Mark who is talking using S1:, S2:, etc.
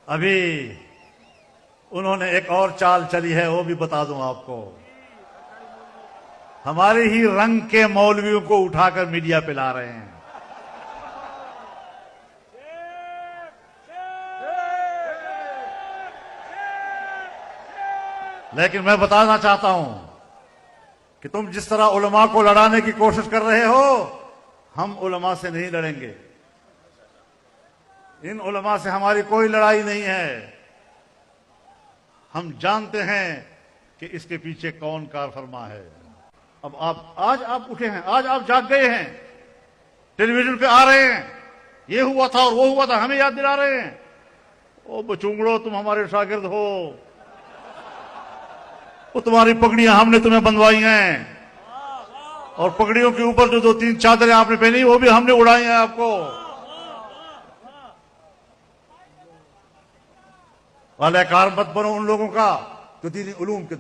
S1: अभी उन्होंने एक और चाल चली है, वो भी बता दूं आपको। हमारे ही रंग के मौलवियों को उठाकर मीडिया पे ला रहे हैं। लेकिन मैं बताना चाहता हूं कि तुम जिस तरह उलमा को लड़ाने की कोशिश कर रहे हो, हम उलमा से नहीं लड़ेंगे। इन उलमा से हमारी कोई लड़ाई नहीं है। हम जानते हैं कि इसके पीछे कौन कार फरमा है। अब आज आप उठे हैं, आज आप जाग गए हैं, टेलीविजन पे आ रहे हैं, ये हुआ था और वो हुआ था, हमें याद दिला रहे हैं। ओ बचूंगड़ो, तुम हमारे शागिर्द हो, वो तुम्हारी पगड़ियां हमने तुम्हें बंधवाई हैं, और पगड़ियों के ऊपर जो 2-3 चादरें आपने पहनी वो भी हमने उड़ाई हैं आपको। वाले कार मत बनो उन लोगों का जो दीनी उलूम के